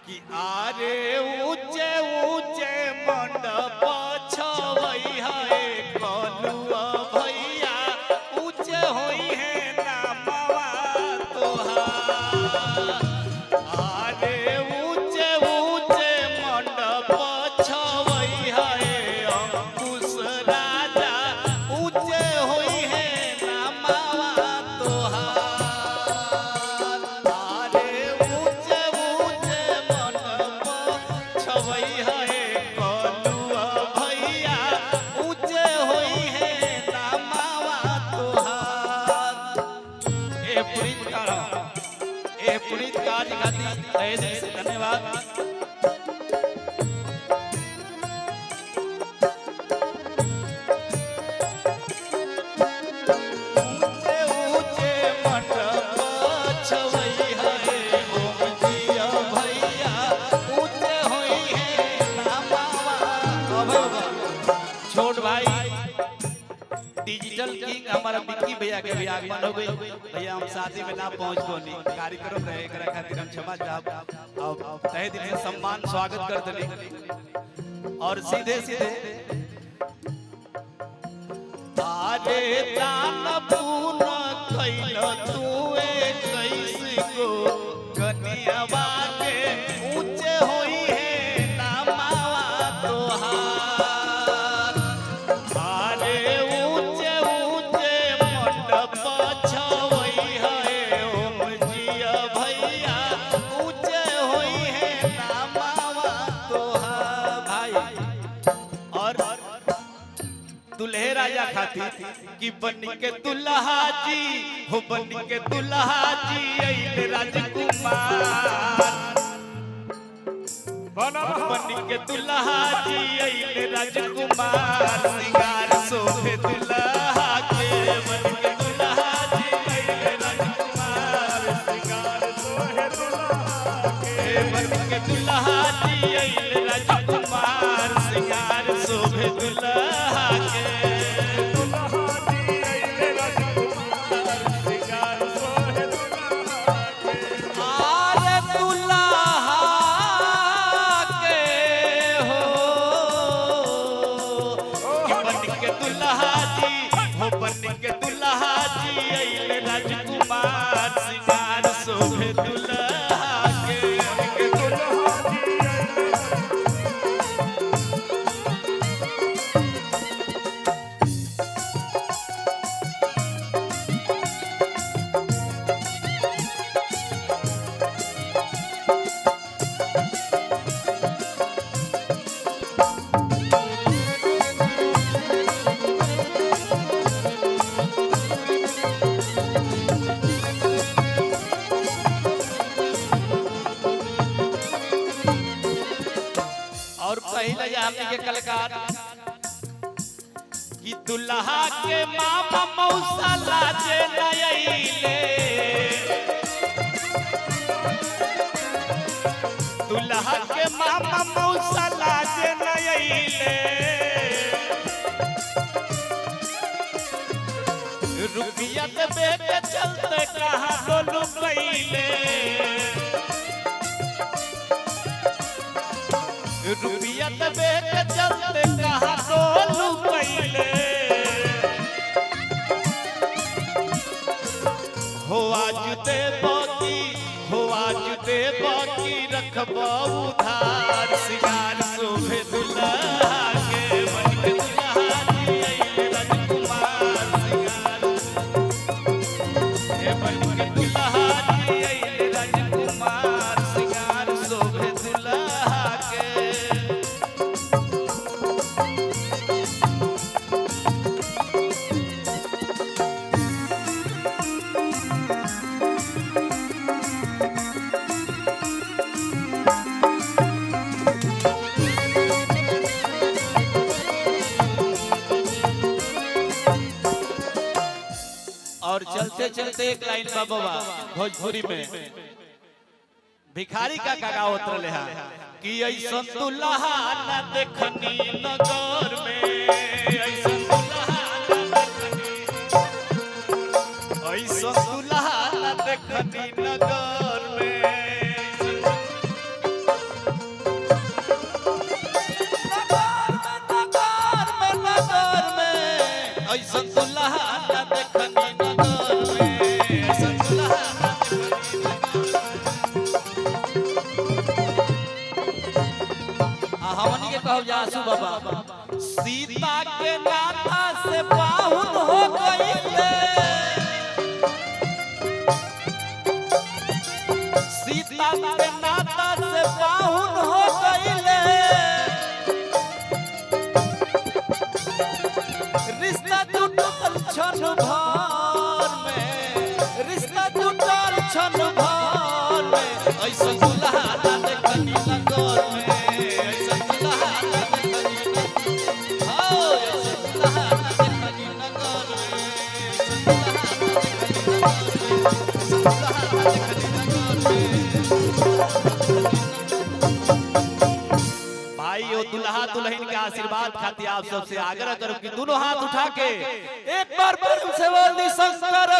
कि आरे ऊंचे ऊंचे मंडप छवई है कलुआ भैया ऊंचे होई है नामवा तोहार। आरे ऊंचे ऊंचे मंडप छवई है अंकुश राजा ऊंचे होई है नामवा तोहार। आरे ऊंचे ऊंचे मंडप छवई है कलुआ भैया ऊंचे होई है नामवा तोहार। ए पुनीत कार्य खातिर तहे दिल से धन्यवाद। ऊंचे ऊंचे मंडप छवई है ओम जिया भैया ऊंचे होई है नामवा। छोट भाई डिजिटल किंग हमारा विक्की भैया के भी आगमन हो गई। भैया हम शादी में ना पहुंच पानी कार्यक्रम रहे एकरा खातिर हम क्षमा चाहब। अब तहे दिल से सम्मान स्वागत कर दली और सीधे सीधे आरे दान पून कैल तुए कैसे को कन्यावा के ऊंचे होई है नामवा तोहार। आरे ऊंचे ऊंचे मंडप छवई है ओम जिया भैया ऊंचे होई है नामवा तोहार। भाई और दुल्हे राजा खातिर कि बन के दुल्हा जी हो बन के दुल्हा जी अइले राजकुमार। बन के दुल्हा जी अइले राजकुमार सिंगार शोभे दुल्हा के। बन के दुल्हा जी अइले राजकुमार सिंगार शोभे दुल्हा के। बन के दुल्हा जी अइले राजकुमार सिंगार शोभे दुल्हा के। आरे दुल्हा के हो कि बन के दुल्हा जी हो बन के दुल्हा जी अइले राजकुमार सिंगार शोभे दुल्हा के। बन के दुल्हा जी और पहले हमने के कलाकार कि दुल्हा के मामा मौसा लाजे नयले। दुल्हा के मामा मौसा लाजे नयले। रुपया दे के चलते कहाँ बोलू पहले। रुपया दबे के चलते कहाँ बोलू पहले। हो आज दे बाकी रखबा उधार सिंगार शोभे दुल्हा के। बन के दुल्हा जी अइले राजकुमार सिंगार। बन के दुल्हा जी अइले राजकुमार सिंगार शोभे दुल्हा के। और चलते चलते एक लाइन बाबा भोजपुरी में भिखारी का काका उतरले है कि ऐसन दुल्हा न देखनी नगर में। ऐसन दुल्हा न देखनी देखनी नगर में कहो जा आंसू बाबा। सीता के नाता से पाहुन हो गईले, सीता के नाता से पाहुन हो गईले, रिश्ता टूटल क्षण भर में, रिश्ता टूटल क्षण भर में, ऐसा दुल्हा ना देखनी नगर में, ऐसा दुल्हा ना देखनी नगर, हो ऐसा दुल्हा ना देखनी नगर में, ऐसा दुल्हा ना देखनी नगर में, भाई वो दुल्हा दुल्हन के आशीर्वाद खातिर आप सबसे आग्रह करो कि दोनों हाथ उठा के एक बार प्रेम से बोल दी शंकर